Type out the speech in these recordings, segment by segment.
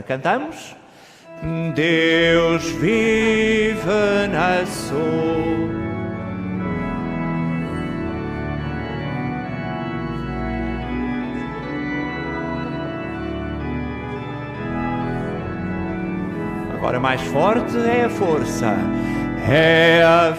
Cantamos? Deus vive na sua. Agora mais forte é a força. É a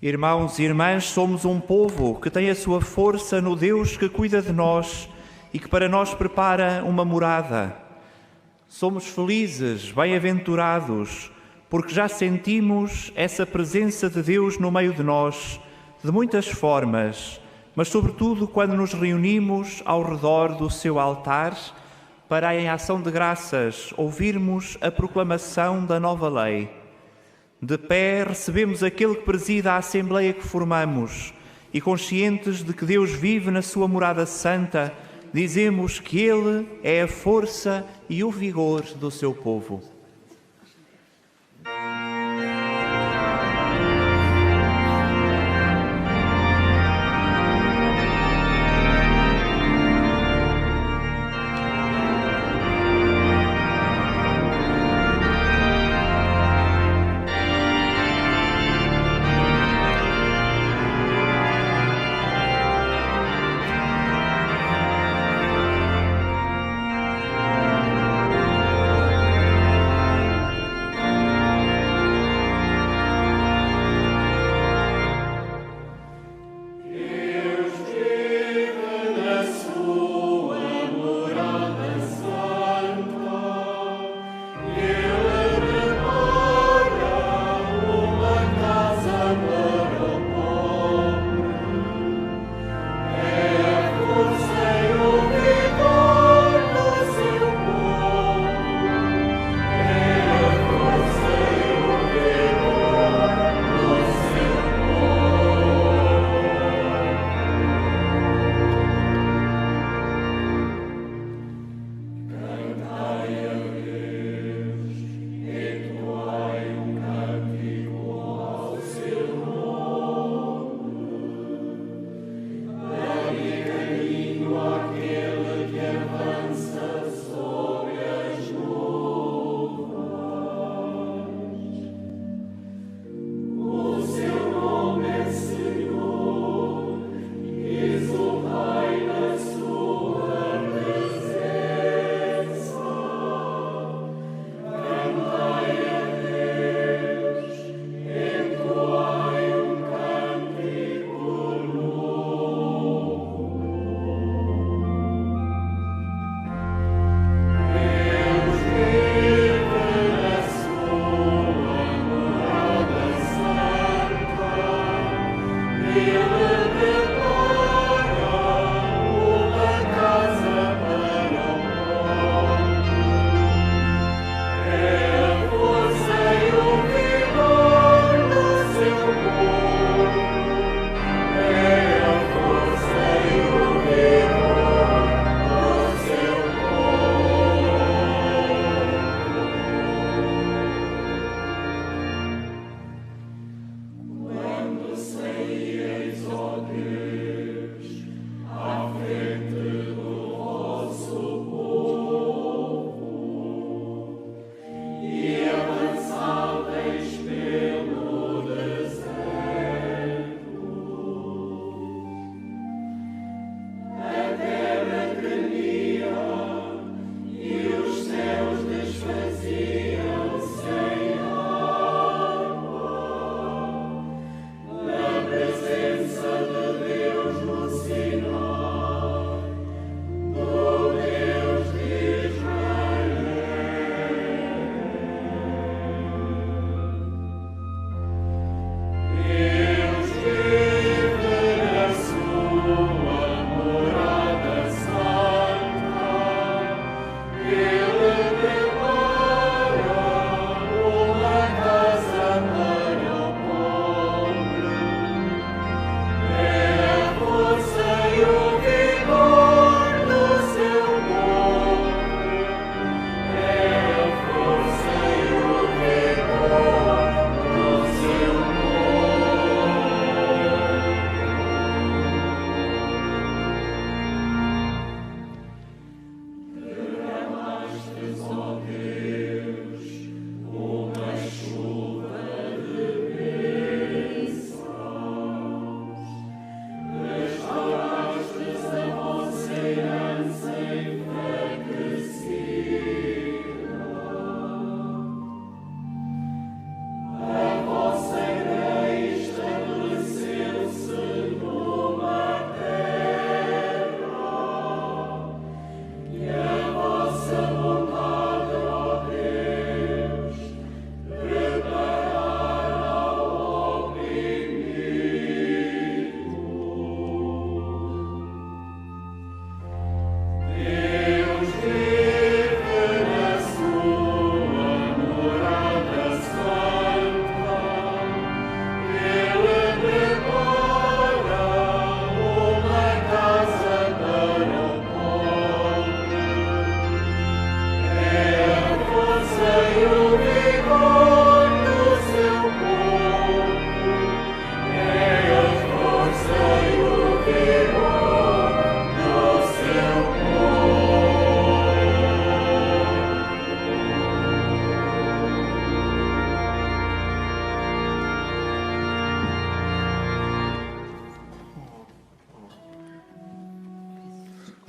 Irmãos e irmãs, somos um povo que tem a sua força no Deus que cuida de nós e que para nós prepara uma morada. Somos felizes, bem-aventurados, porque já sentimos essa presença de Deus no meio de nós, de muitas formas, mas sobretudo quando nos reunimos ao redor do seu altar para, em ação de graças, ouvirmos a proclamação da nova lei. De pé recebemos aquele que preside a Assembleia que formamos e, conscientes de que Deus vive na sua morada santa, dizemos que Ele é a força e o vigor do seu povo.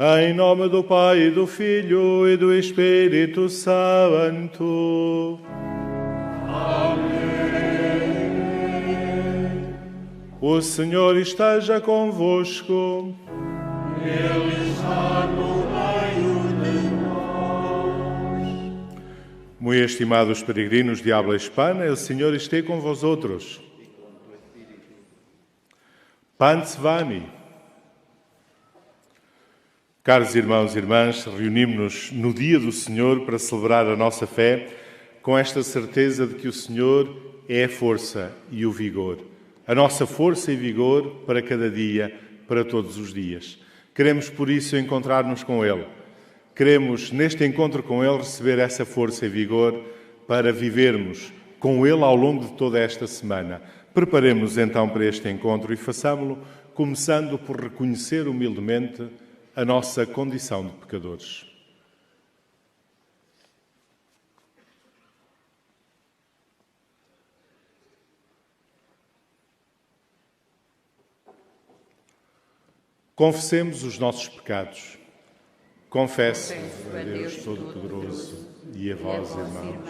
Em nome do Pai, e do Filho e do Espírito Santo. O Senhor esteja convosco. Ele está no meio de nós. Muito estimados peregrinos de habla hispana, o Senhor esteja com vosotros. Pan s vami. Caros irmãos e irmãs, reunimos-nos no dia do Senhor para celebrar a nossa fé com esta certeza de que o Senhor é a força e o vigor. A nossa força e vigor para cada dia, para todos os dias. Queremos, por isso, encontrar-nos com Ele. Queremos, neste encontro com Ele, receber essa força e vigor para vivermos com Ele ao longo de toda esta semana. Preparemos-nos então para este encontro e façamo-lo começando por reconhecer humildemente a nossa condição de pecadores. Confessemos os nossos pecados. Confesso a Deus Todo-Poderoso e a vós, irmãos,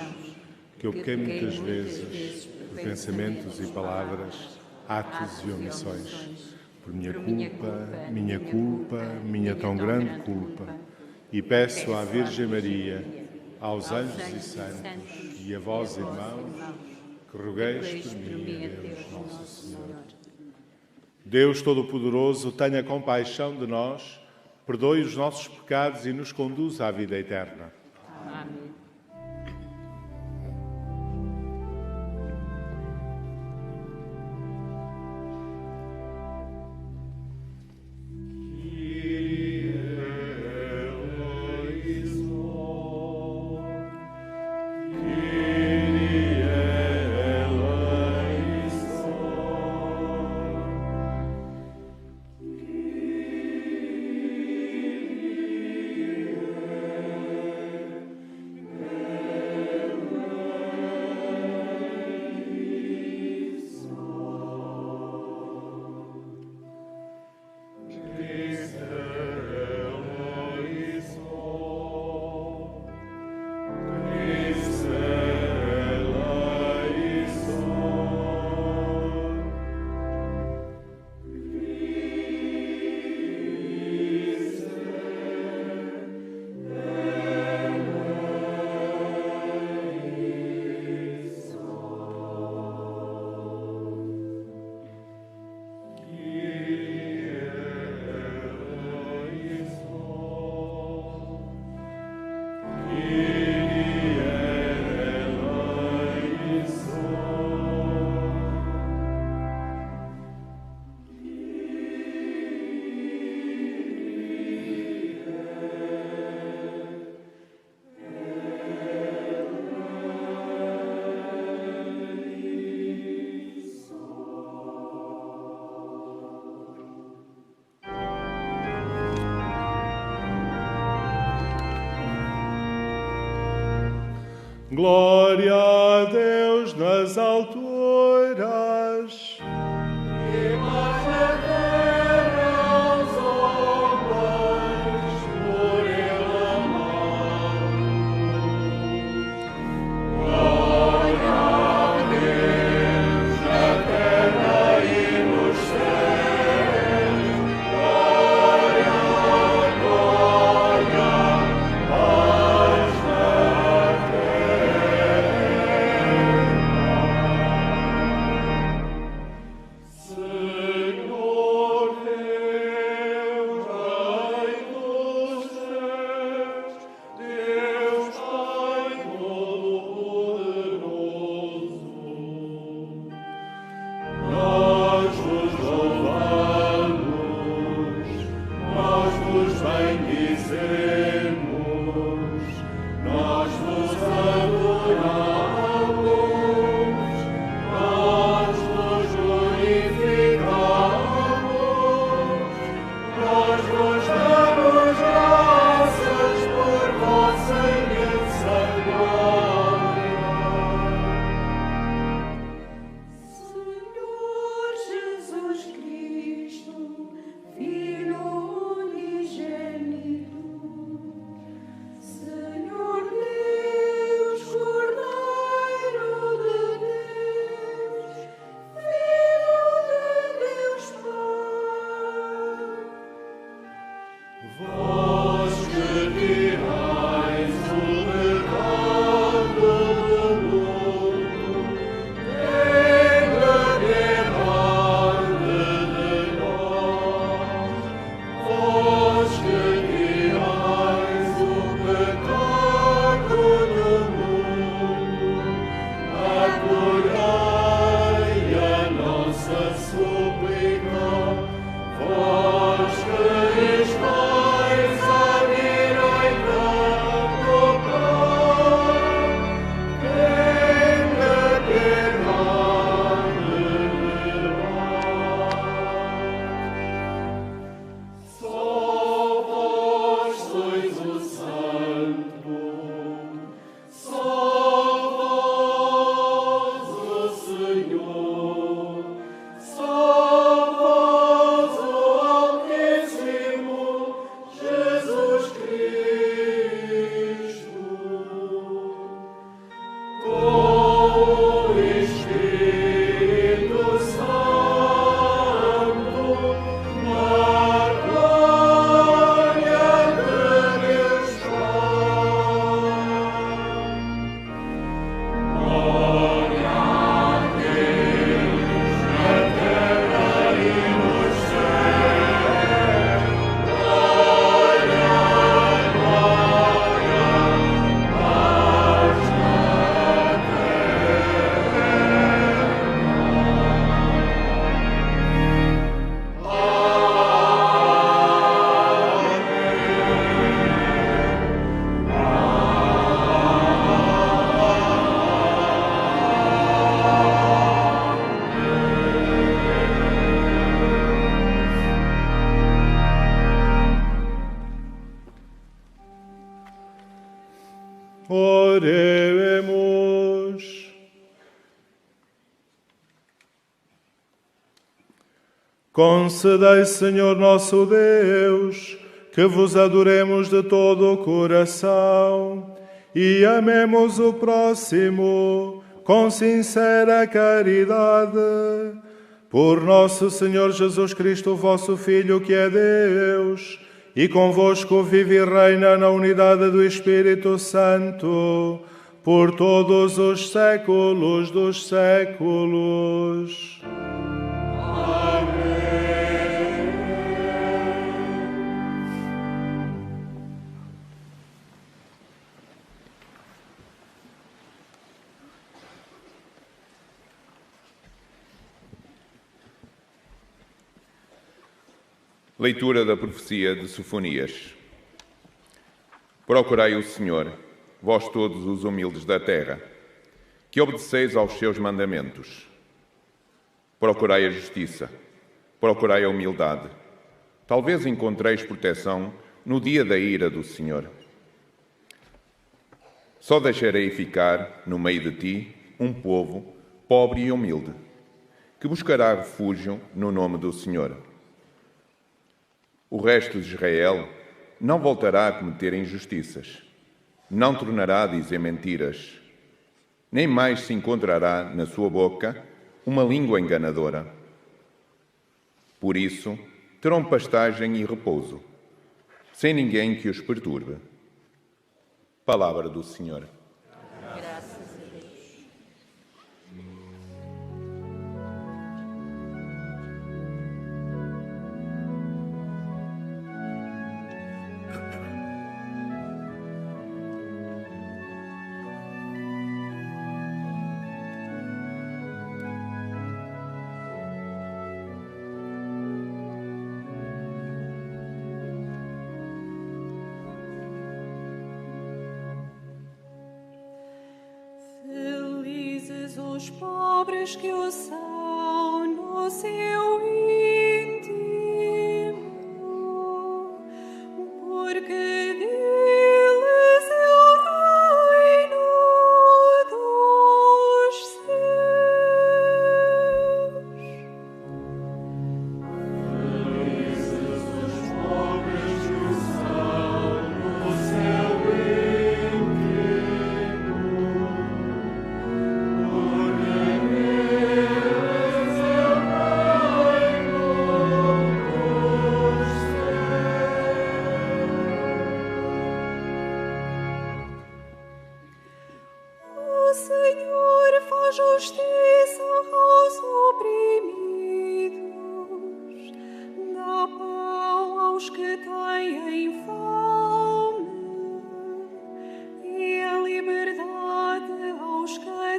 que eu pequei muitas vezes por pensamentos e palavras, atos e omissões. Por minha culpa, minha tão grande culpa. E peço à Virgem Maria, aos anjos e santos e a vós, irmãos, que rogueis por mim a Deus Nosso Senhor. Deus Todo-Poderoso, tenha compaixão de nós, perdoe os nossos pecados e nos conduza à vida eterna. Amém. Glória a Deus nas alturas. E mais na terra aos homens, por Ele amado. Glória a Deus na terra e nos céus. Glória, glória, paz na Senhor Deus, Rei dos céus, Deus Pai Todo-Poderoso, nós vos louvamos, nós vos bendizemos, nós vos adoramos, nós vos glorificamos, nós vos damos graças por vossa imensa glória. Senhor Jesus Cristo, Filho unigênito Oremos. Concedei, Senhor nosso Deus, que vos adoremos de todo o coração e amemos o próximo com sincera caridade. Por nosso Senhor Jesus Cristo, vosso Filho, que é Deus, e convosco vive e reina na unidade do Espírito Santo, por todos os séculos dos séculos. Leitura da profecia de Sofonias. Procurai o Senhor, vós todos os humildes da terra, que obedeceis aos seus mandamentos. Procurai a justiça, procurai a humildade. Talvez encontreis proteção no dia da ira do Senhor. Só deixarei ficar no meio de ti um povo pobre e humilde, que buscará refúgio no nome do Senhor. O resto de Israel não voltará a cometer injustiças, não tornará a dizer mentiras, nem mais se encontrará na sua boca uma língua enganadora. Por isso, terão pastagem e repouso, sem ninguém que os perturbe. Palavra do Senhor. Graças a Deus. Felizes os pobres que o são no seu íntimo, porque deles é o reino dos céus. Felizes os pobres que o são no seu íntimo, porque deles é o reino dos O Senhor faz justiça aos oprimidos, dá pão aos que têm fome e a liberdade aos cativos.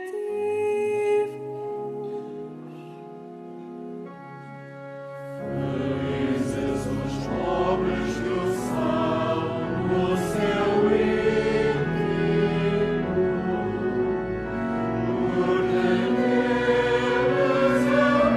Felizes os pobres que o são no seu íntimo, porque deles é o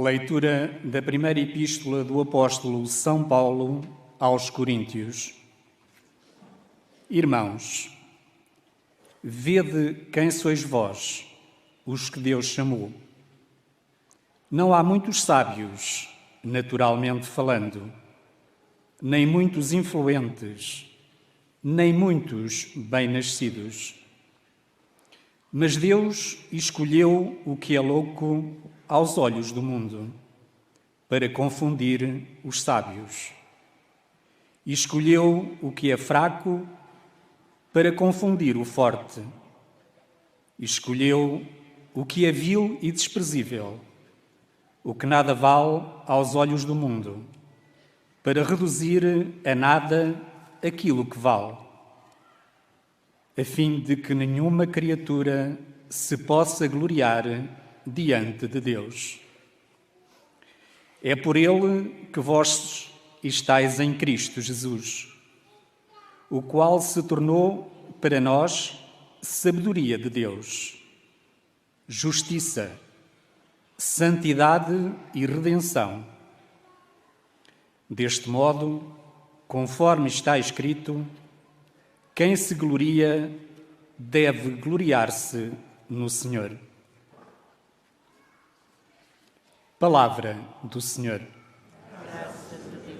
Leitura da primeira epístola do apóstolo São Paulo aos Coríntios. Irmãos, vede quem sois vós, os que Deus chamou. Não há muitos sábios, naturalmente falando, nem muitos influentes, nem muitos bem-nascidos. Mas Deus escolheu o que é louco aos olhos do mundo, para confundir os sábios. Escolheu o que é fraco para confundir o forte. Escolheu o que é vil e desprezível, o que nada vale aos olhos do mundo, para reduzir a nada aquilo que vale, a fim de que nenhuma criatura se possa gloriar diante de Deus. É por Ele que vós estáis em Cristo Jesus, o qual se tornou para nós sabedoria de Deus, justiça, santidade e redenção. Deste modo, conforme está escrito, quem se gloria deve gloriar-se no Senhor. Palavra do Senhor. Graças a Deus.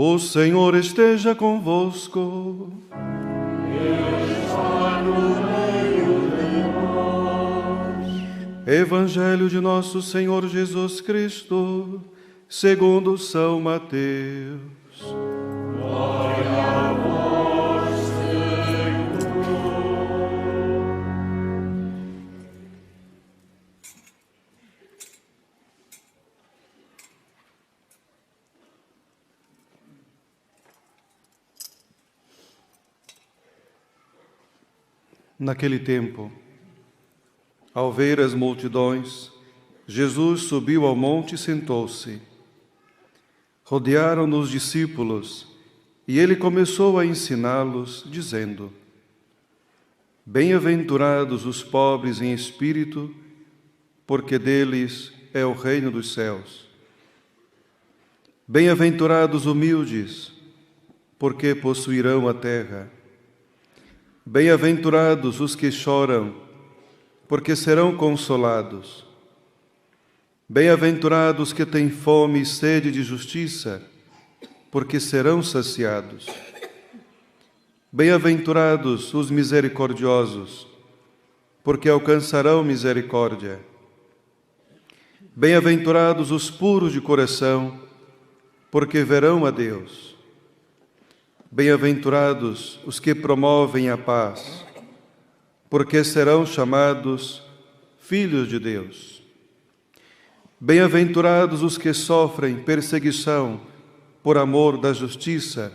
O Senhor esteja convosco. Está no meio de nós. Evangelho de nosso Senhor Jesus Cristo, segundo São Mateus. Glória a vós, Senhor. Naquele tempo, ao ver as multidões, Jesus subiu ao monte e sentou-se. Rodearam-no os discípulos, e ele começou a ensiná-los, dizendo: Bem-aventurados os pobres em espírito, porque deles é o reino dos céus. Bem-aventurados humildes, porque possuirão a terra. Bem-aventurados os que choram, porque serão consolados. Bem-aventurados que têm fome e sede de justiça, porque serão saciados. Bem-aventurados os misericordiosos, porque alcançarão misericórdia. Bem-aventurados os puros de coração, porque verão a Deus. Bem-aventurados os que promovem a paz, porque serão chamados filhos de Deus. Bem-aventurados os que sofrem perseguição por amor da justiça,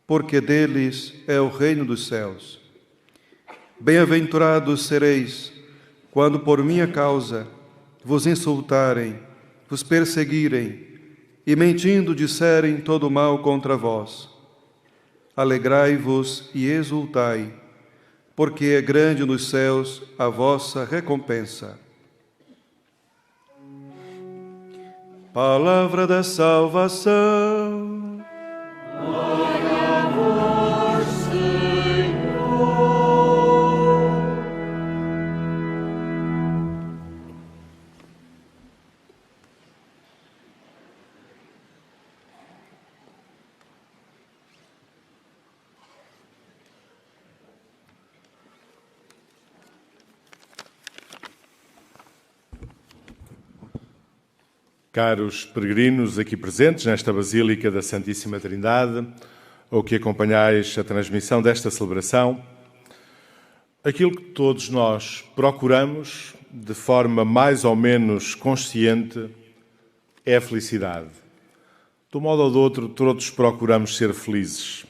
porque deles é o reino dos céus. Bem-aventurados sereis quando por minha causa vos insultarem, vos perseguirem e mentindo disserem todo mal contra vós. Alegrai-vos e exultai, porque é grande nos céus a vossa recompensa. Palavra da salvação. Glória a vós, Senhor. Caros peregrinos aqui presentes nesta Basílica da Santíssima Trindade, ou que acompanhais a transmissão desta celebração, aquilo que todos nós procuramos, de forma mais ou menos consciente, é a felicidade. De um modo ou de outro, todos procuramos ser felizes.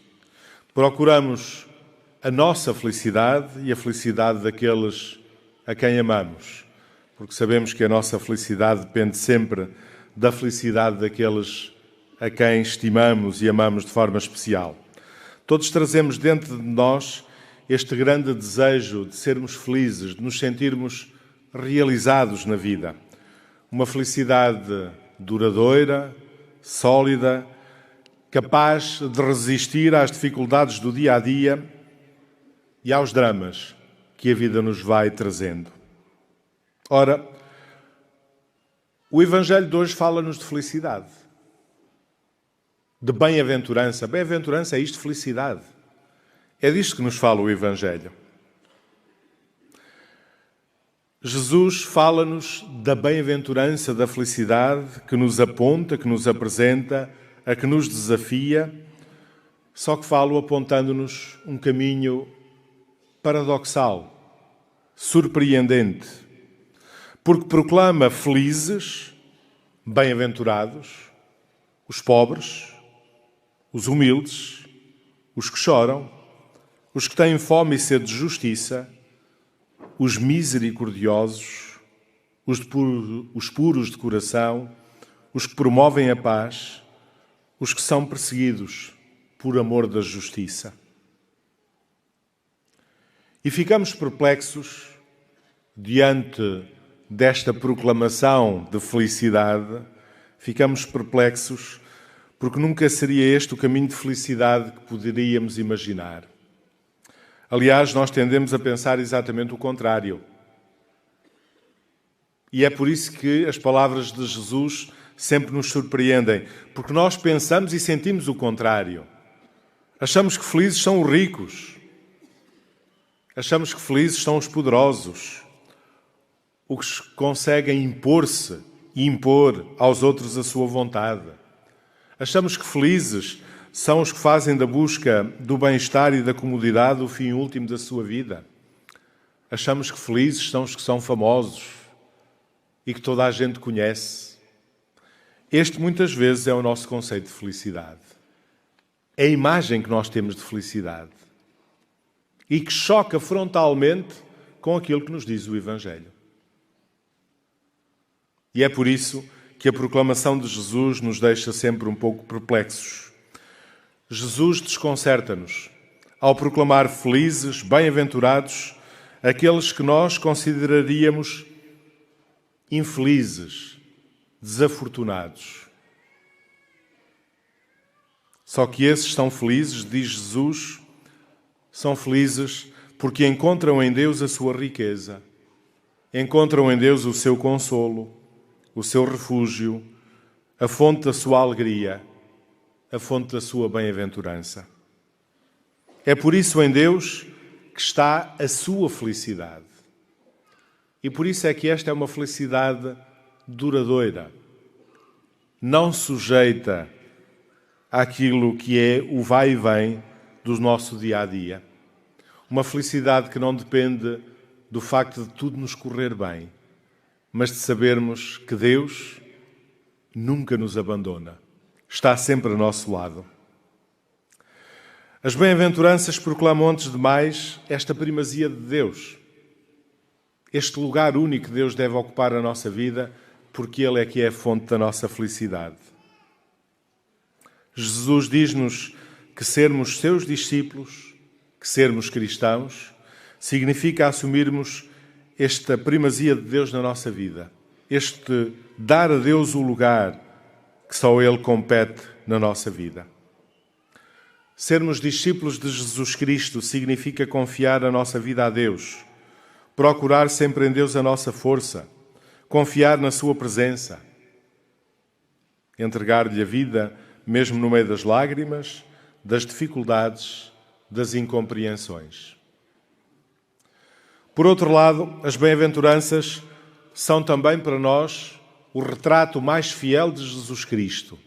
Procuramos a nossa felicidade e a felicidade daqueles a quem amamos, porque sabemos que a nossa felicidade depende sempre da felicidade daqueles a quem estimamos e amamos de forma especial. Todos trazemos dentro de nós este grande desejo de sermos felizes, de nos sentirmos realizados na vida. Uma felicidade duradoura, sólida, capaz de resistir às dificuldades do dia a dia e aos dramas que a vida nos vai trazendo. Ora, o Evangelho de hoje fala-nos de felicidade, de bem-aventurança. Bem-aventurança é isto, felicidade. É disto que nos fala o Evangelho. Jesus fala-nos da bem-aventurança, da felicidade, que nos aponta, que nos apresenta, a que nos desafia, só que fala apontando-nos um caminho paradoxal, surpreendente, porque proclama felizes, bem-aventurados, os pobres, os humildes, os que choram, os que têm fome e sede de justiça, os misericordiosos, os puros de coração, os que promovem a paz, os que são perseguidos por amor da justiça. E ficamos perplexos diante desta proclamação de felicidade, ficamos perplexos porque nunca seria este o caminho de felicidade que poderíamos imaginar. Aliás, nós tendemos a pensar exatamente o contrário. E é por isso que as palavras de Jesus sempre nos surpreendem, porque nós pensamos e sentimos o contrário. Achamos que felizes são os ricos. Achamos que felizes são os poderosos, os que conseguem impor-se e impor aos outros a sua vontade. Achamos que felizes são os que fazem da busca do bem-estar e da comodidade o fim último da sua vida. Achamos que felizes são os que são famosos e que toda a gente conhece. Este, muitas vezes, é o nosso conceito de felicidade. É a imagem que nós temos de felicidade e que choca frontalmente com aquilo que nos diz o Evangelho. E é por isso que a proclamação de Jesus nos deixa sempre um pouco perplexos. Jesus desconcerta-nos ao proclamar felizes, bem-aventurados, aqueles que nós consideraríamos infelizes, desafortunados. Só que esses são felizes, diz Jesus, são felizes porque encontram em Deus a sua riqueza, encontram em Deus o seu consolo, o seu refúgio, a fonte da sua alegria, a fonte da sua bem-aventurança. É por isso em Deus que está a sua felicidade. E por isso é que esta é uma felicidade duradoura, não sujeita àquilo que é o vai e vem do nosso dia-a-dia. Uma felicidade que não depende do facto de tudo nos correr bem, mas de sabermos que Deus nunca nos abandona. Está sempre ao nosso lado. As bem-aventuranças proclamam antes de mais esta primazia de Deus. Este lugar único que Deus deve ocupar na nossa vida, porque Ele é que é a fonte da nossa felicidade. Jesus diz-nos que sermos seus discípulos, que sermos cristãos, significa assumirmos esta primazia de Deus na nossa vida. Este dar a Deus o lugar que só Ele compete na nossa vida. Sermos discípulos de Jesus Cristo significa confiar a nossa vida a Deus, procurar sempre em Deus a nossa força, confiar na sua presença, entregar-lhe a vida mesmo no meio das lágrimas, das dificuldades, das incompreensões. Por outro lado, as bem-aventuranças são também para nós o retrato mais fiel de Jesus Cristo.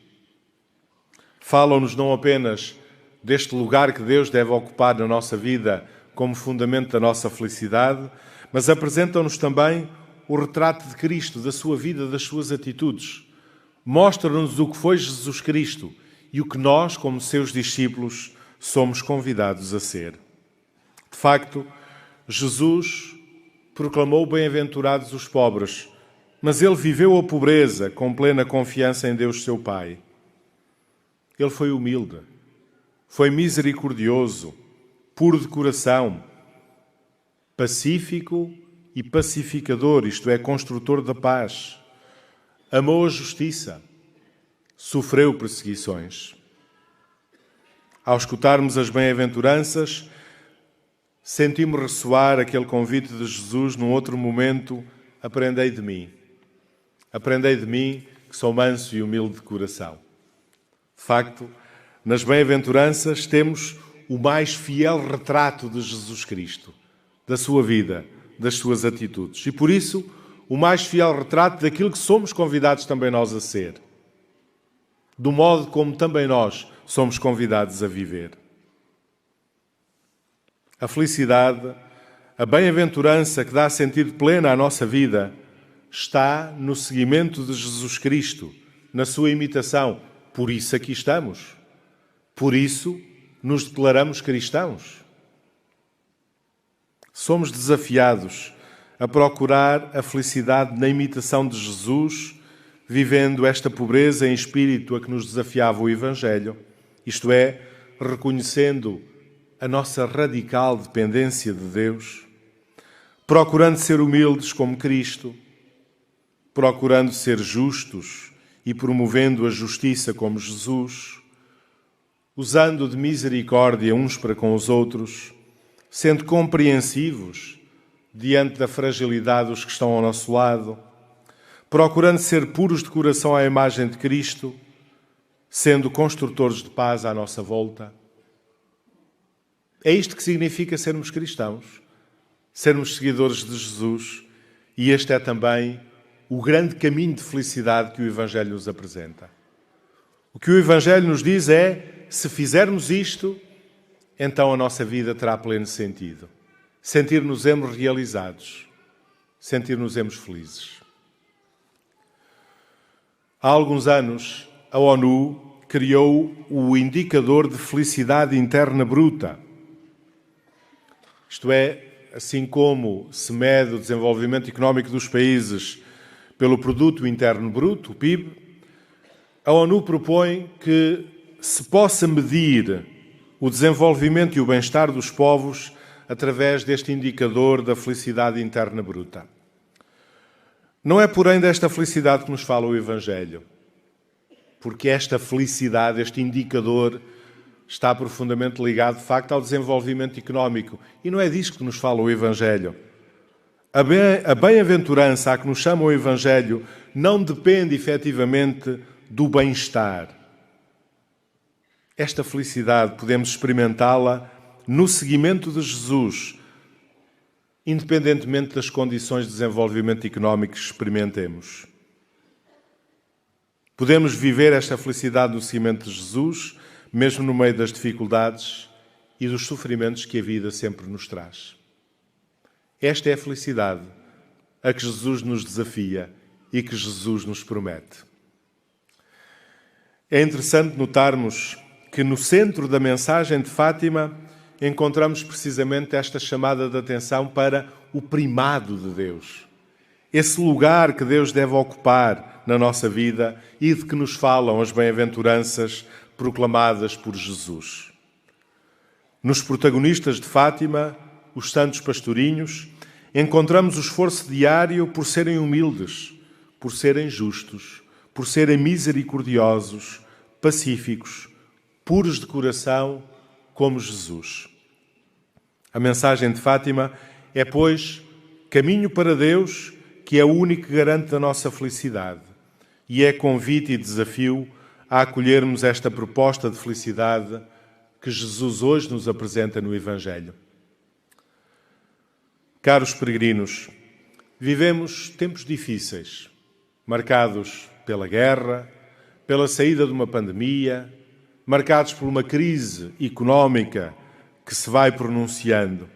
Falam-nos não apenas deste lugar que Deus deve ocupar na nossa vida como fundamento da nossa felicidade, mas apresentam-nos também o retrato de Cristo, da sua vida, das suas atitudes. Mostram-nos o que foi Jesus Cristo e o que nós, como seus discípulos, somos convidados a ser. De facto, Jesus proclamou bem-aventurados os pobres, mas Ele viveu a pobreza com plena confiança em Deus, seu Pai. Ele foi humilde, foi misericordioso, puro de coração, pacífico e pacificador, isto é, construtor da paz. Amou a justiça, sofreu perseguições. Ao escutarmos as bem-aventuranças, sentimos ressoar aquele convite de Jesus num outro momento: aprendei de mim. Aprendei de mim, que sou manso e humilde de coração. De facto, nas bem-aventuranças temos o mais fiel retrato de Jesus Cristo, da sua vida, das suas atitudes. E por isso, o mais fiel retrato daquilo que somos convidados também nós a ser. Do modo como também nós somos convidados a viver. A felicidade, a bem-aventurança que dá sentido pleno à nossa vida, está no seguimento de Jesus Cristo, na sua imitação. Por isso aqui estamos. Por isso nos declaramos cristãos. Somos desafiados a procurar a felicidade na imitação de Jesus, vivendo esta pobreza em espírito a que nos desafiava o Evangelho, isto é, reconhecendo a nossa radical dependência de Deus, procurando ser humildes como Cristo, procurando ser justos e promovendo a justiça como Jesus, usando de misericórdia uns para com os outros, sendo compreensivos diante da fragilidade dos que estão ao nosso lado, procurando ser puros de coração à imagem de Cristo, sendo construtores de paz à nossa volta. É isto que significa sermos cristãos, sermos seguidores de Jesus, e este é também o grande caminho de felicidade que o Evangelho nos apresenta. O que o Evangelho nos diz é: se fizermos isto, então a nossa vida terá pleno sentido. Sentir-nos-emos realizados, sentir-nos-emos felizes. Há alguns anos, a ONU criou o indicador de felicidade interna bruta. Isto é, assim como se mede o desenvolvimento económico dos países pelo produto interno bruto, o PIB, a ONU propõe que se possa medir o desenvolvimento e o bem-estar dos povos através deste indicador da felicidade interna bruta. Não é, porém, desta felicidade que nos fala o Evangelho, porque esta felicidade, este indicador, está profundamente ligado, de facto, ao desenvolvimento económico. E não é disso que nos fala o Evangelho. A bem-aventurança a que nos chama o Evangelho não depende, efetivamente, do bem-estar. Esta felicidade podemos experimentá-la no seguimento de Jesus, independentemente das condições de desenvolvimento económico que experimentemos. Podemos viver esta felicidade no seguimento de Jesus, mesmo no meio das dificuldades e dos sofrimentos que a vida sempre nos traz. Esta é a felicidade a que Jesus nos desafia e que Jesus nos promete. É interessante notarmos que no centro da mensagem de Fátima encontramos precisamente esta chamada de atenção para o primado de Deus. Esse lugar que Deus deve ocupar na nossa vida e de que nos falam as bem-aventuranças proclamadas por Jesus. Nos protagonistas de Fátima, os santos pastorinhos, encontramos o esforço diário por serem humildes, por serem justos, por serem misericordiosos, pacíficos, puros de coração, como Jesus. A mensagem de Fátima é, pois, caminho para Deus, que é o único garante da nossa felicidade, e é convite e desafio a acolhermos esta proposta de felicidade que Jesus hoje nos apresenta no Evangelho. Caros peregrinos, vivemos tempos difíceis, marcados pela guerra, pela saída de uma pandemia, marcados por uma crise económica que se vai pronunciando.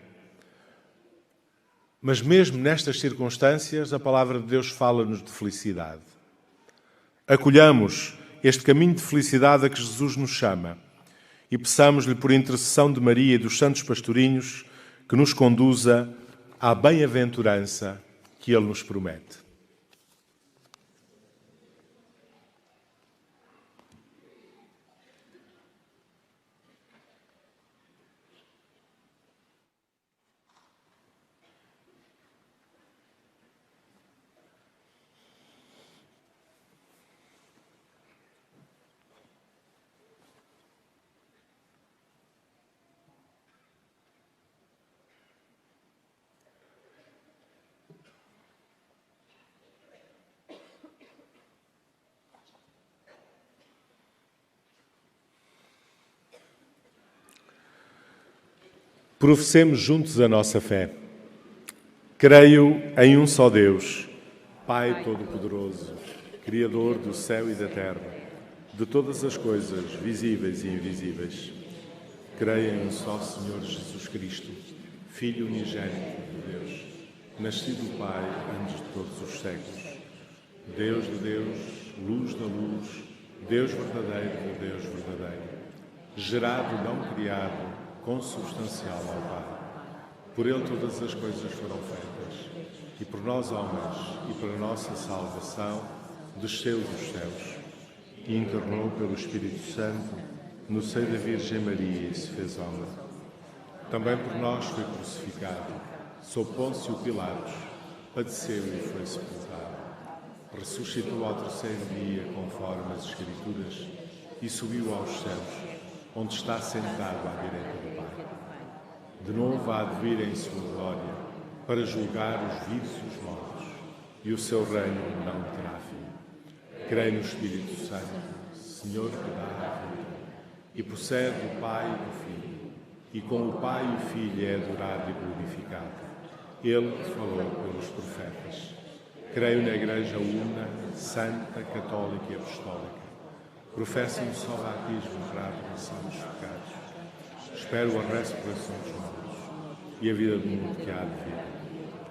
Mas mesmo nestas circunstâncias, a palavra de Deus fala-nos de felicidade. Acolhamos este caminho de felicidade a que Jesus nos chama e peçamos-lhe, por intercessão de Maria e dos santos pastorinhos, que nos conduza à bem-aventurança que Ele nos promete. Professemos juntos a nossa fé. Creio em um só Deus, Pai Todo-Poderoso, Criador do céu e da terra, de todas as coisas visíveis e invisíveis. Creio em um só Senhor Jesus Cristo, Filho unigênito de Deus, nascido do Pai antes de todos os séculos. Deus de Deus, luz da luz, Deus verdadeiro de Deus verdadeiro, gerado, não criado, consubstancial ao Pai. Por Ele todas as coisas foram feitas, e por nós homens, e para a nossa salvação, desceu dos céus, e encarnou pelo Espírito Santo no seio da Virgem Maria e se fez homem. Também por nós foi crucificado, sob Pôncio Pilatos, padeceu e foi sepultado. Ressuscitou ao terceiro dia, conforme as Escrituras, e subiu aos céus, onde está sentado à direita do Pai. De novo há de vir em sua glória, para julgar os vivos e os mortos, e o seu reino não terá fim. Creio no Espírito Santo, Senhor que dá a vida, e procede do Pai e do Filho, e com o Pai e o Filho é adorado e glorificado. Ele que falou pelos profetas. Creio na Igreja una, santa, católica e apostólica. Professo um só batismo para a remissão dos pecados. Espero a ressurreição dos mortos e a vida do mundo que há de vir.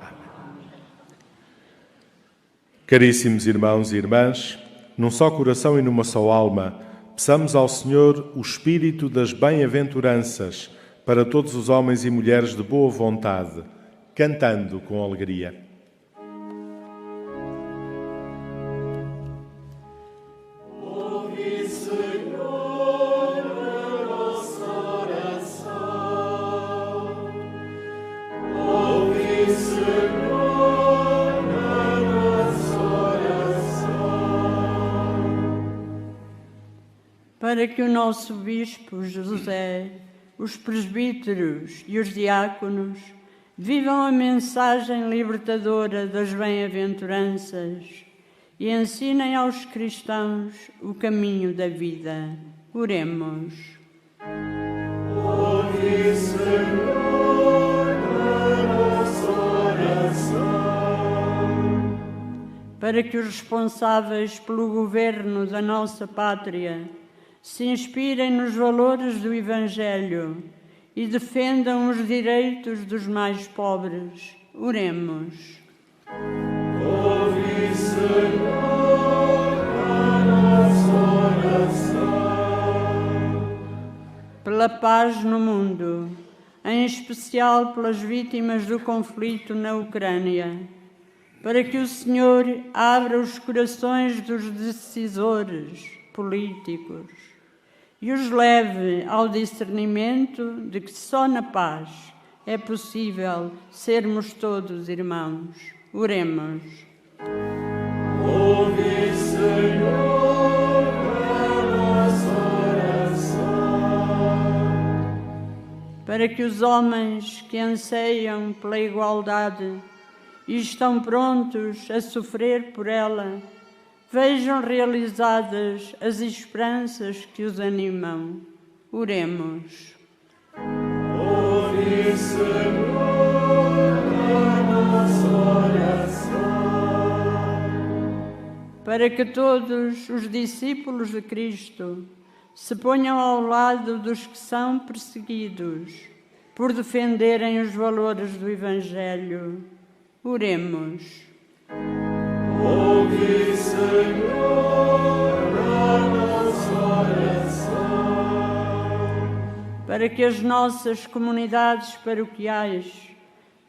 Amém. Caríssimos irmãos e irmãs, num só coração e numa só alma, peçamos ao Senhor o espírito das bem-aventuranças para todos os homens e mulheres de boa vontade, cantando com alegria. Para que o nosso Bispo José, os presbíteros e os diáconos vivam a mensagem libertadora das bem-aventuranças e ensinem aos cristãos o caminho da vida. Oremos. Ouve, Senhor, a nossa oração. para que os responsáveis pelo governo da nossa pátria se inspirem nos valores do Evangelho e defendam os direitos dos mais pobres. Oremos. Ouve, Senhor, a nossa oração. Pela paz no mundo, em especial pelas vítimas do conflito na Ucrânia, para que o Senhor abra os corações dos decisores políticos e os leve ao discernimento de que só na paz é possível sermos todos irmãos. Oremos. Ouve, Senhor, a nossa oração. Para que os homens que anseiam pela igualdade e estão prontos a sofrer por ela, vejam realizadas as esperanças que os animam. Oremos. Ouve, Senhor, a nossa oração. Para que todos os discípulos de Cristo se ponham ao lado dos que são perseguidos por defenderem os valores do Evangelho. Oremos. Ouve, Senhor, a nossa oração. Para que as nossas comunidades paroquiais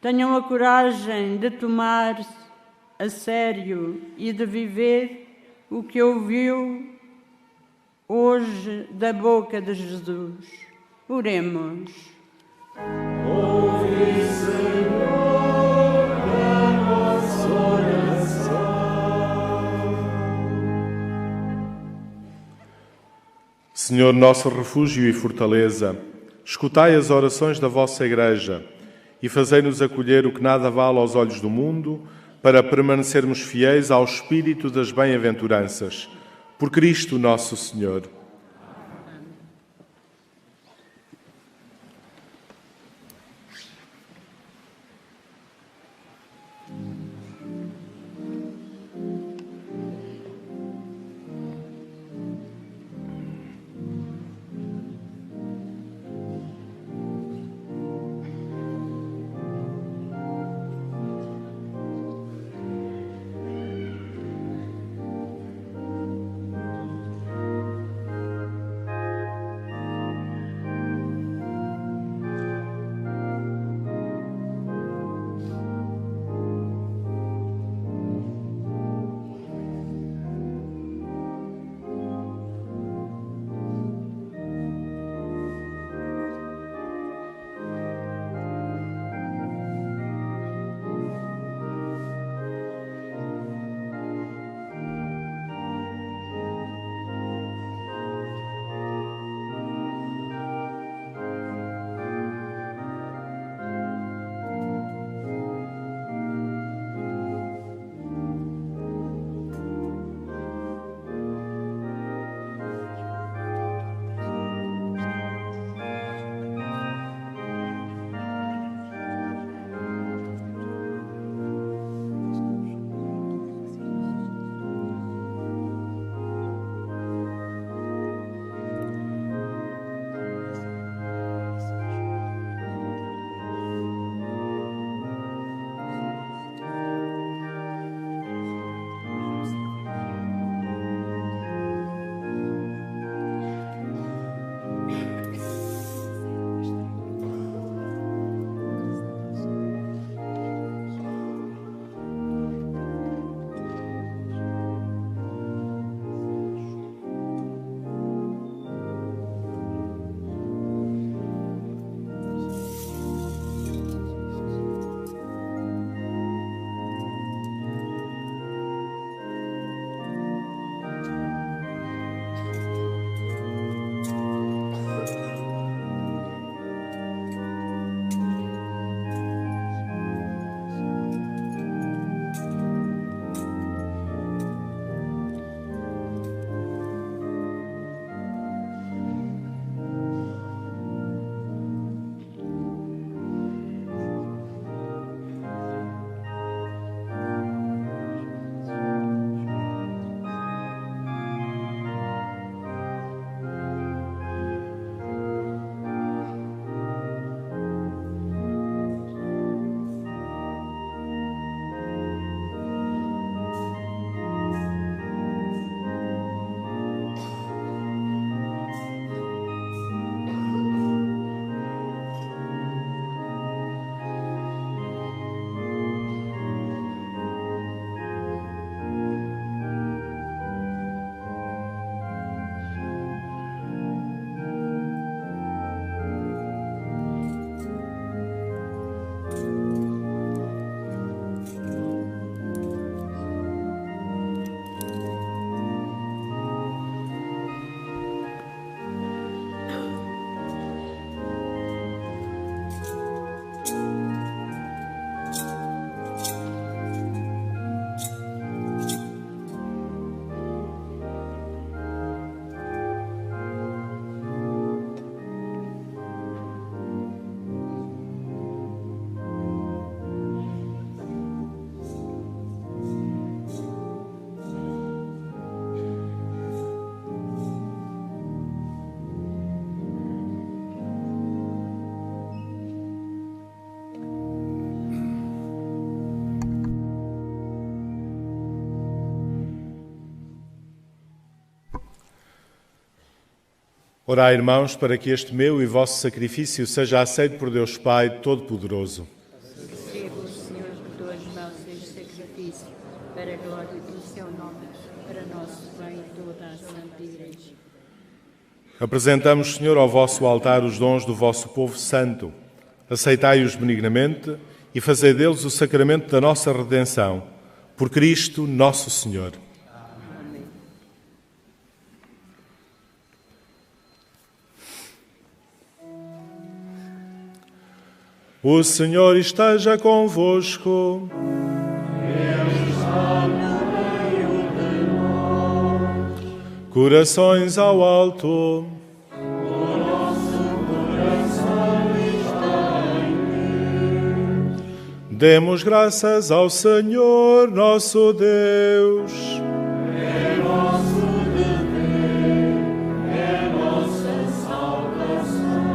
tenham a coragem de tomar a sério e de viver o que ouviu hoje da boca de Jesus. Oremos. Ouve, Senhor, a nossa oração. Senhor, nosso refúgio e fortaleza, escutai as orações da vossa Igreja e fazei-nos acolher o que nada vale aos olhos do mundo, para permanecermos fiéis ao Espírito das bem-aventuranças. Por Cristo nosso Senhor. Orai, irmãos, para que este meu e vosso sacrifício seja aceito por Deus Pai Todo-Poderoso. Receba o Senhor de tuas mãos este sacrifício, para a glória do seu nome, para nosso bem e toda a Santa Igreja. Apresentamos, Senhor, ao vosso altar os dons do vosso povo santo. Aceitai-os benignamente e fazei deles o sacramento da nossa redenção. Por Cristo, nosso Senhor. Amém. O Senhor esteja convosco. Corações ao alto. Demos graças ao Senhor nosso Deus. É nosso dever, é nossa salvação.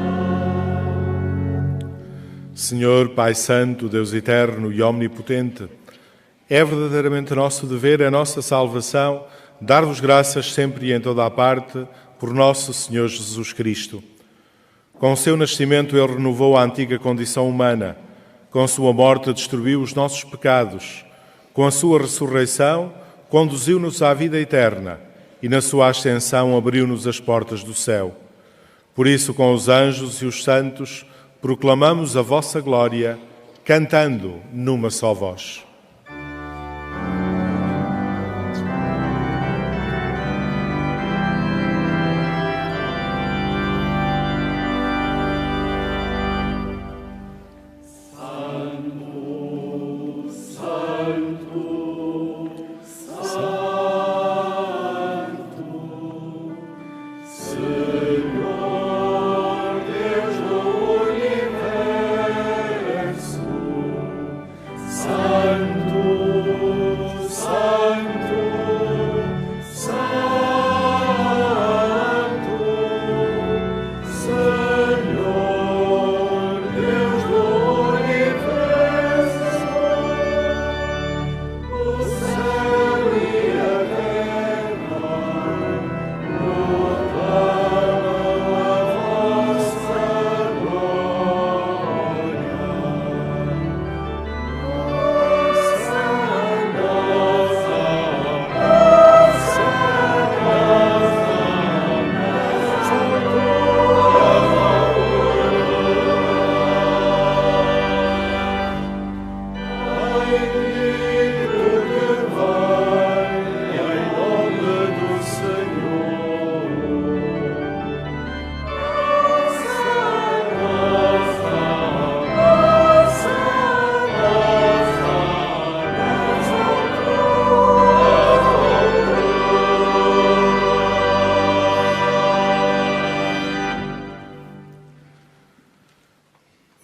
Senhor, Pai Santo, Deus eterno e omnipotente, é verdadeiramente nosso dever, é nossa salvação, dar-vos graças sempre e em toda a parte por nosso Senhor Jesus Cristo. Com o seu nascimento ele renovou a antiga condição humana, com sua morte destruiu os nossos pecados, com a sua ressurreição conduziu-nos à vida eterna e na sua ascensão abriu-nos as portas do céu. Por isso, com os anjos e os santos, proclamamos a vossa glória, cantando numa só voz.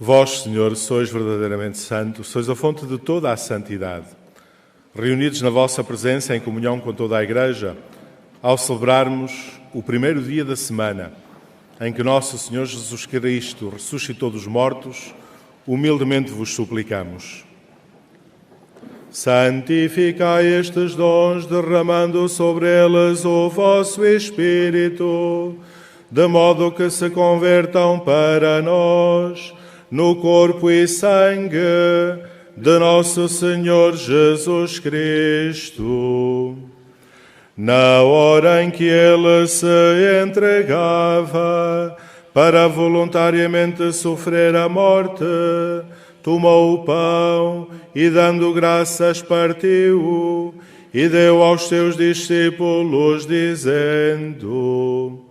Vós, Senhor, sois verdadeiramente santo, sois a fonte de toda a santidade. Reunidos na vossa presença em comunhão com toda a Igreja, ao celebrarmos o primeiro dia da semana, em que nosso Senhor Jesus Cristo ressuscitou dos mortos, humildemente vos suplicamos. Santificai estes dons, derramando sobre eles o vosso Espírito, de modo que se convertam para nós no corpo e sangue de nosso Senhor Jesus Cristo. Na hora em que ele se entregava para voluntariamente sofrer a morte, tomou o pão e, dando graças, partiu e deu aos seus discípulos, dizendo: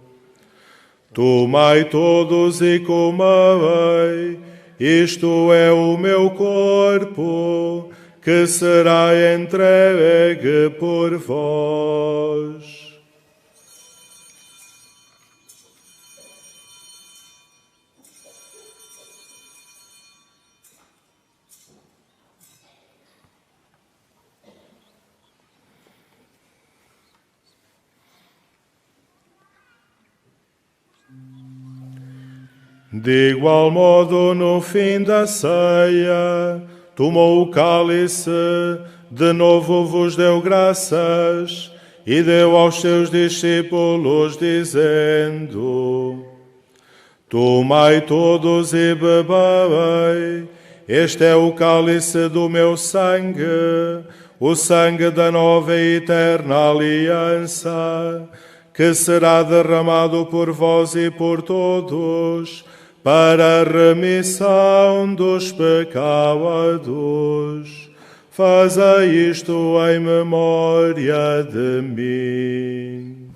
Tomai todos e comei, isto é o meu corpo, que será entregue por vós. De igual modo, no fim da ceia, tomou o cálice, de novo vos deu graças, e deu aos seus discípulos, dizendo: Tomai todos e bebei, este é o cálice do meu sangue, o sangue da nova e eterna aliança, que será derramado por vós e por todos, para a remissão dos pecados. Fazei isto em memória de mim.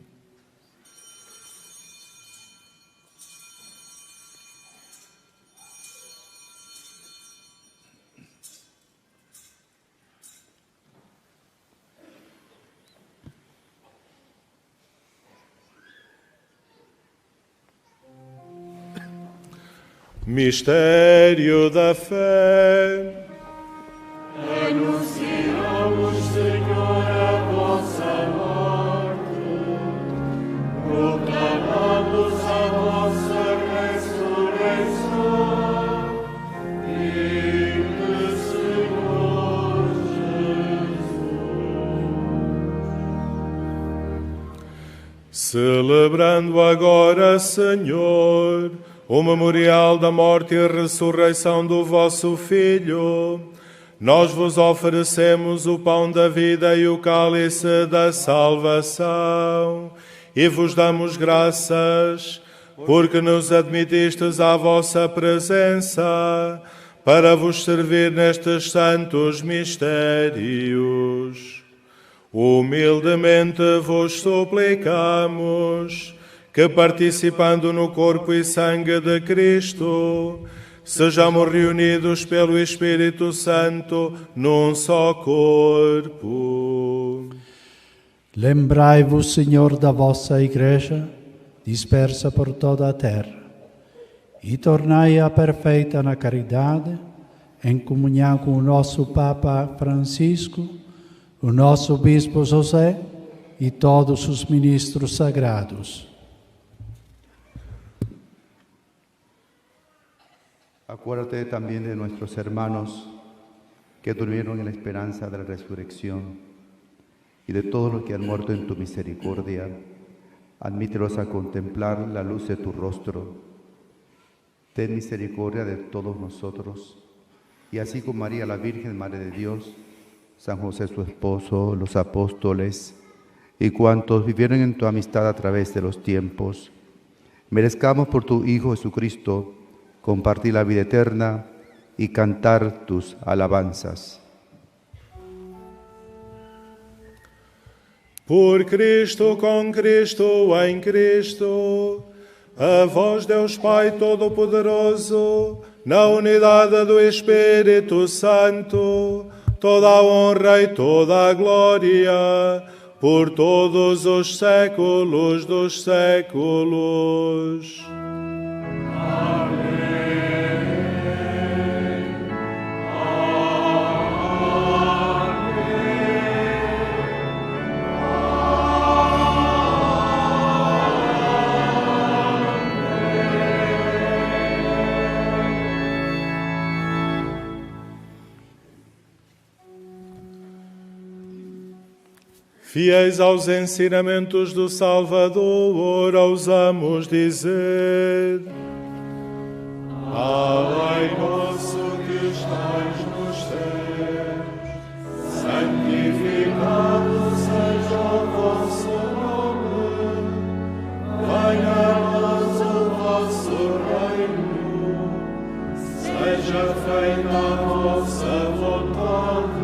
Mistério da fé. Anunciamos, Senhor, a vossa morte, proclamamos a vossa ressurreição. Vinde, Senhor Jesus. Celebrando agora, Senhor, o memorial da morte e ressurreição do vosso Filho, nós vos oferecemos o pão da vida e o cálice da salvação, e vos damos graças, porque nos admitistes à vossa presença, para vos servir nestes santos mistérios. Humildemente vos suplicamos que, participando no corpo e sangue de Cristo, sejamos reunidos pelo Espírito Santo num só corpo. Lembrai-vos, Senhor, da vossa Igreja, dispersa por toda a terra, e tornai-a perfeita na caridade, em comunhão com o nosso Papa Francisco, o nosso Bispo José e todos os ministros sagrados. Acuérdate también de nuestros hermanos que durmieron en la esperanza de la resurrección y de todos los que han muerto en tu misericordia. Admítelos a contemplar la luz de tu rostro. Ten misericordia de todos nosotros. Y así con María, la Virgen, Madre de Dios, San José su esposo, los apóstoles y cuantos vivieron en tu amistad a través de los tiempos, merezcamos por tu Hijo Jesucristo compartir la vida eterna y cantar tus alabanzas. Por Cristo, com Cristo, em Cristo, a vós, Deus Pai Todo-Poderoso, na unidade do Espírito Santo, toda a honra e toda a glória, por todos os séculos dos séculos. Fiéis aos ensinamentos do Salvador, ousamos dizer: Pai nosso que estais nos céus, santificado seja o vosso nome. Venha a nós o vosso reino, seja feita a vossa vontade,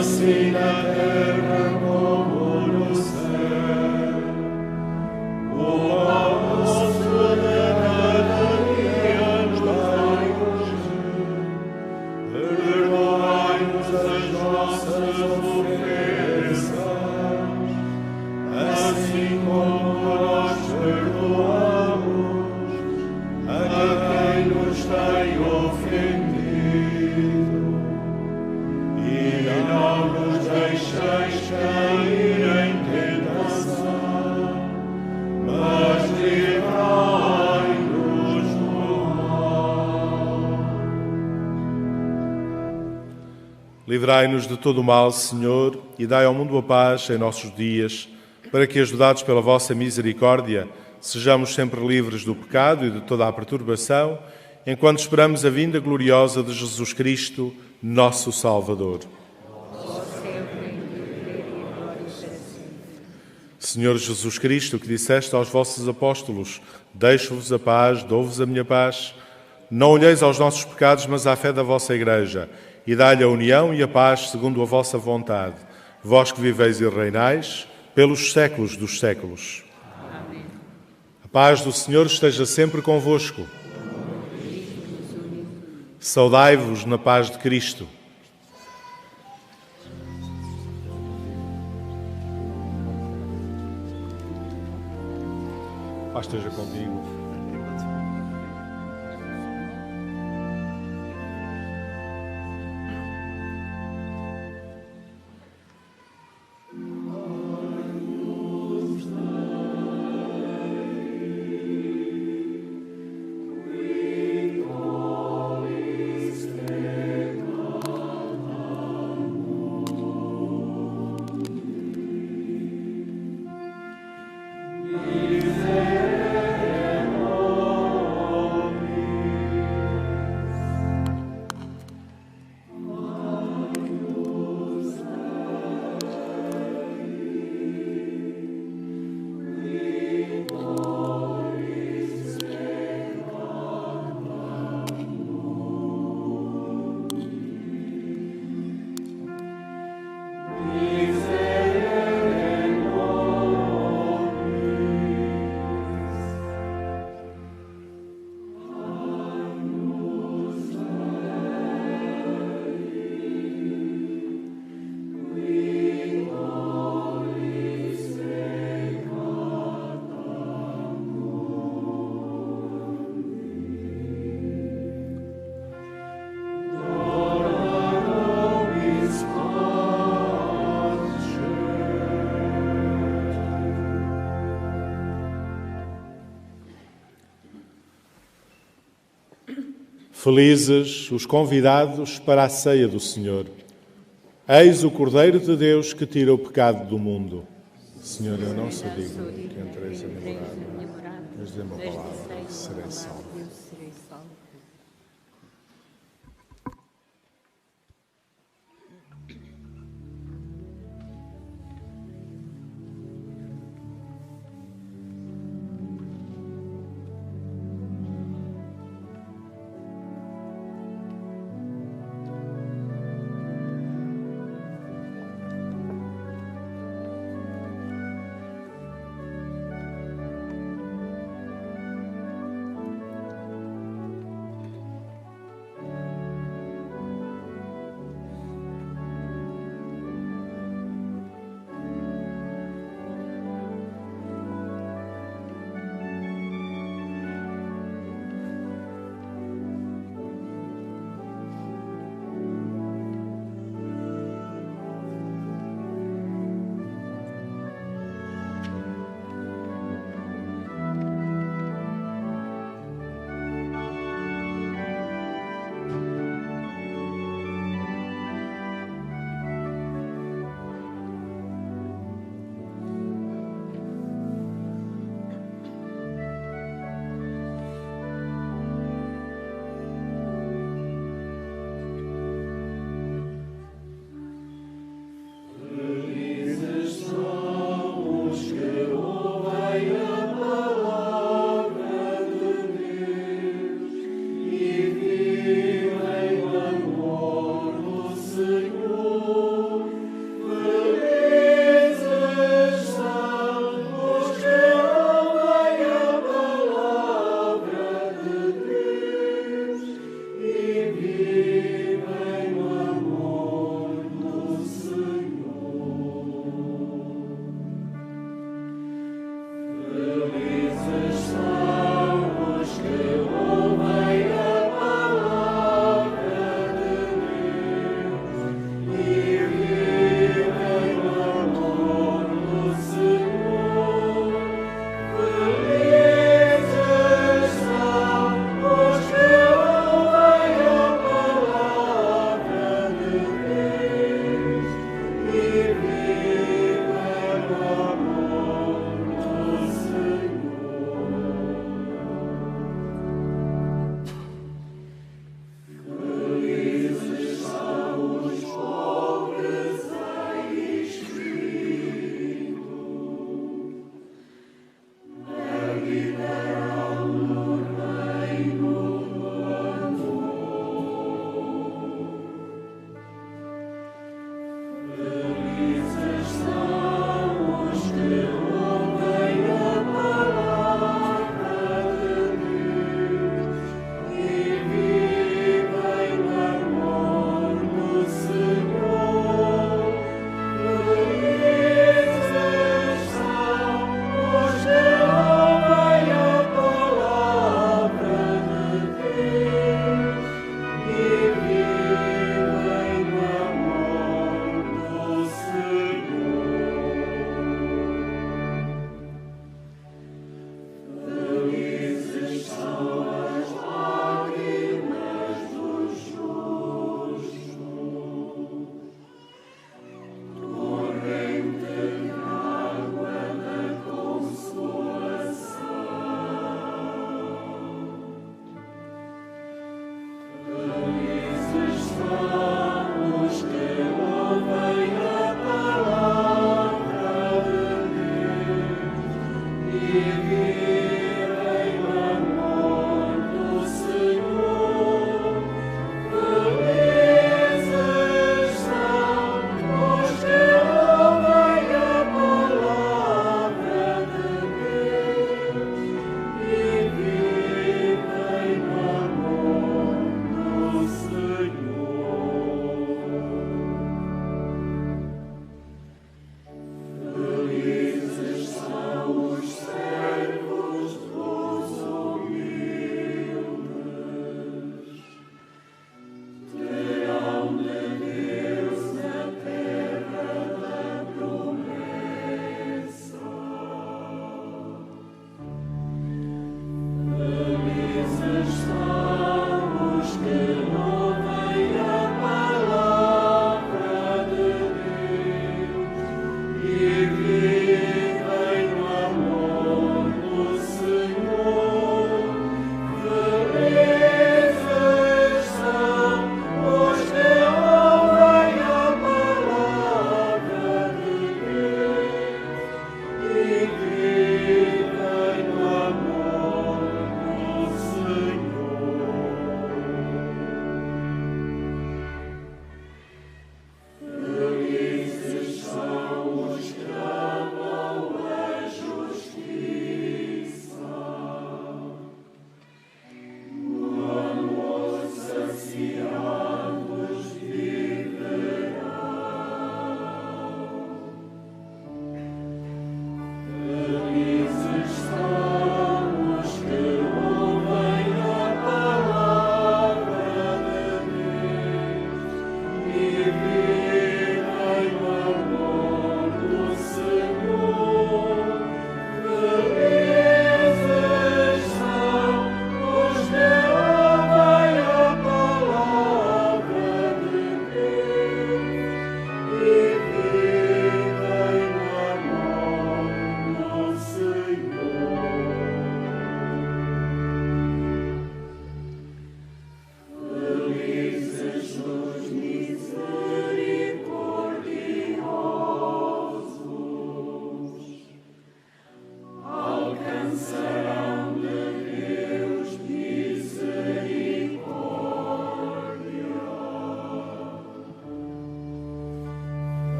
assim na terra como no céu. O pão nosso de cada dia nos dai hoje. Perdoai-nos as nossas ofensas, assim como nós perdoamos a quem nos tem ofendido. E não nos deixeis cair Livrai-nos de todo o mal, Senhor, e dai ao mundo a paz em nossos dias, para que, ajudados pela vossa misericórdia, sejamos sempre livres do pecado e de toda a perturbação, enquanto esperamos a vinda gloriosa de Jesus Cristo, nosso Salvador. Senhor Jesus Cristo, que disseste aos vossos apóstolos: deixo-vos a paz, dou-vos a minha paz, não olheis aos nossos pecados, mas à fé da vossa Igreja, e dai-lhe a união e a paz segundo a vossa vontade, vós que viveis e reinais pelos séculos dos séculos. Amém. A paz do Senhor esteja sempre convosco. Saudai-vos na paz de Cristo. Paz esteja contigo. Felizes os convidados para a ceia do Senhor. Eis o Cordeiro de Deus que tira o pecado do mundo. Senhor, eu não sou digno que entreis a minha morada, mas dê uma palavra e serei salvo.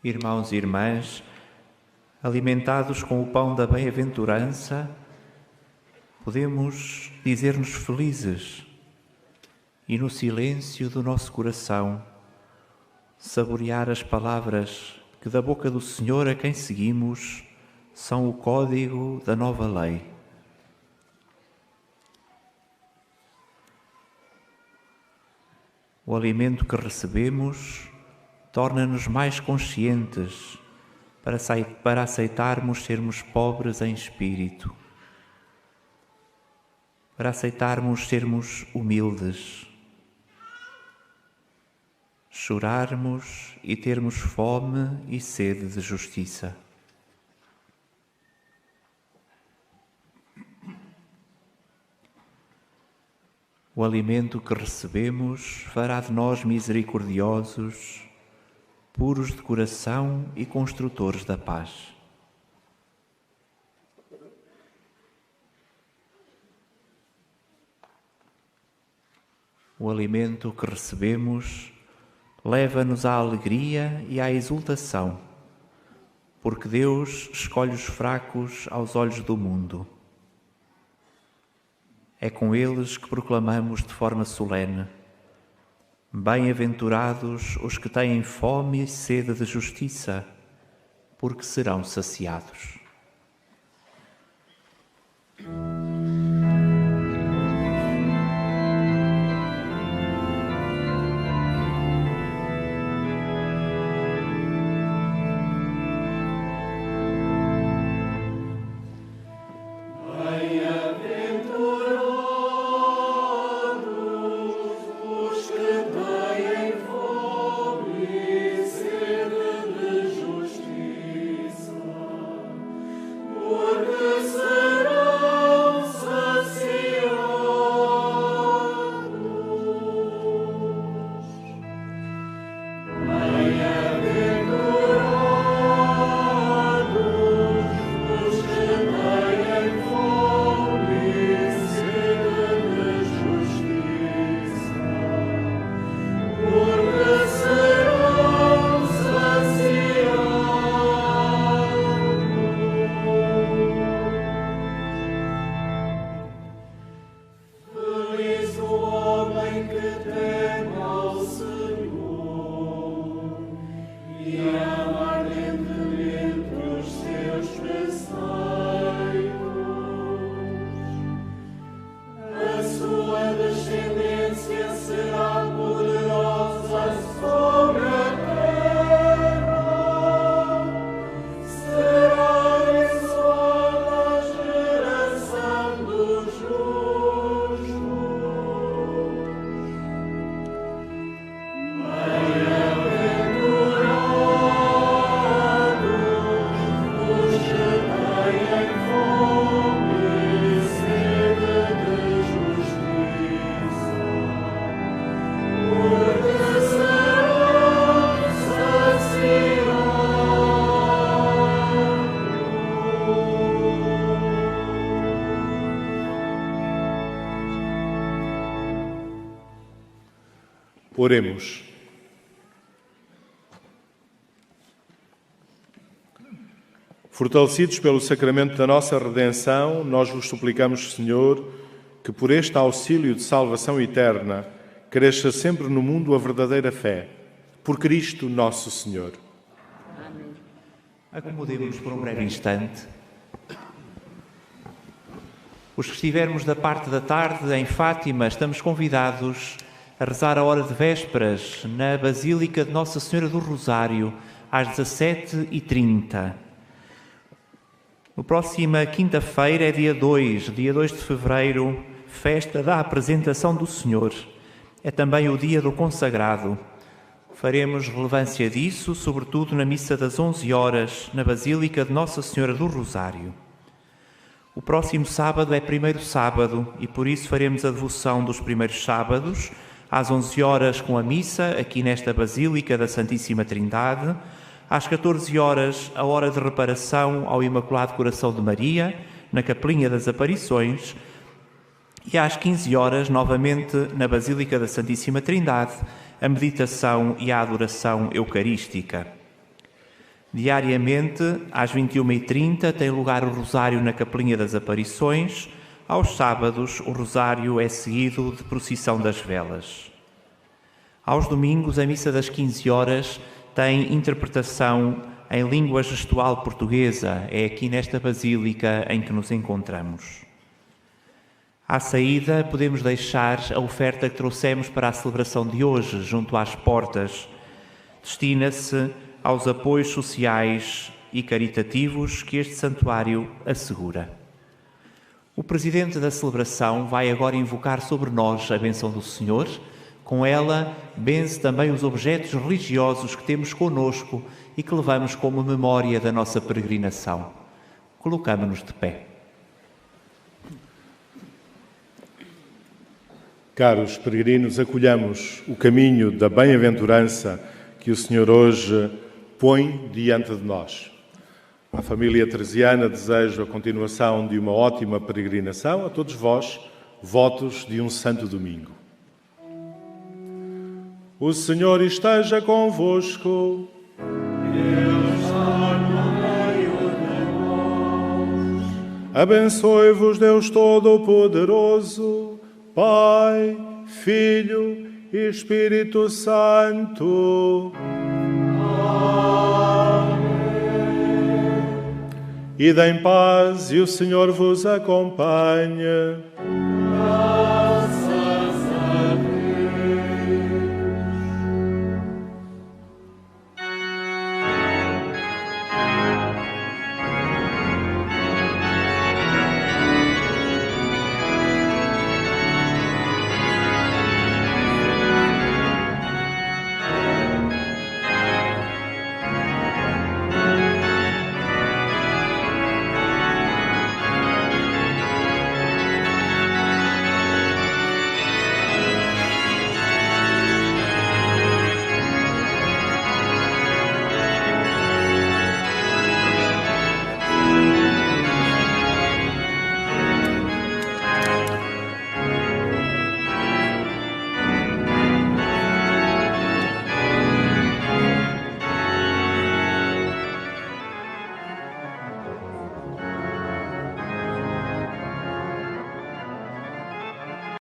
Irmãos e irmãs, alimentados com o pão da bem-aventurança, podemos dizer-nos felizes e, no silêncio do nosso coração, saborear as palavras que da boca do Senhor a quem seguimos são o código da nova lei. O alimento que recebemos torna-nos mais conscientes para aceitarmos sermos pobres em espírito, para aceitarmos sermos humildes, chorarmos e termos fome e sede de justiça. O alimento que recebemos fará de nós misericordiosos, puros de coração e construtores da paz. O alimento que recebemos leva-nos à alegria e à exultação, porque Deus escolhe os fracos aos olhos do mundo. É com eles que proclamamos de forma solene: bem-aventurados os que têm fome e sede de justiça, porque serão saciados. Oremos. Fortalecidos pelo sacramento da nossa redenção, nós vos suplicamos, Senhor, que por este auxílio de salvação eterna cresça sempre no mundo a verdadeira fé. Por Cristo nosso Senhor. Amém. Acomodemos por um breve instante. Os que estivermos da parte da tarde em Fátima, estamos convidados a rezar a hora de vésperas na Basílica de Nossa Senhora do Rosário, às 17h30. No próxima quinta-feira é dia 2 de fevereiro, festa da apresentação do Senhor. É também o dia do consagrado. Faremos relevância disso, sobretudo na missa das 11 horas, na Basílica de Nossa Senhora do Rosário. O próximo sábado é primeiro sábado e por isso faremos a devoção dos primeiros sábados, às 11 horas com a missa, aqui nesta Basílica da Santíssima Trindade. Às 14 horas, a hora de reparação ao Imaculado Coração de Maria, na Capelinha das Aparições. E às 15 horas, novamente, na Basílica da Santíssima Trindade, a meditação e a adoração eucarística. Diariamente, às 21h30, tem lugar o Rosário na Capelinha das Aparições. Aos sábados, o Rosário é seguido de procissão das velas. Aos domingos, a missa das 15 horas tem interpretação em língua gestual portuguesa. É aqui nesta basílica em que nos encontramos. À saída, podemos deixar a oferta que trouxemos para a celebração de hoje, junto às portas. Destina-se aos apoios sociais e caritativos que este santuário assegura. O Presidente da celebração vai agora invocar sobre nós a bênção do Senhor. Com ela, benze também os objetos religiosos que temos conosco e que levamos como memória da nossa peregrinação. Colocamo-nos de pé. Caros peregrinos, acolhamos o caminho da bem-aventurança que o Senhor hoje põe diante de nós. A família teresiana deseja a continuação de uma ótima peregrinação. A todos vós, votos de um santo domingo. O Senhor esteja convosco. Ele está no meio de nós. Abençoe-vos Deus Todo-Poderoso, Pai, Filho e Espírito Santo. Ide em paz e o Senhor vos acompanhe.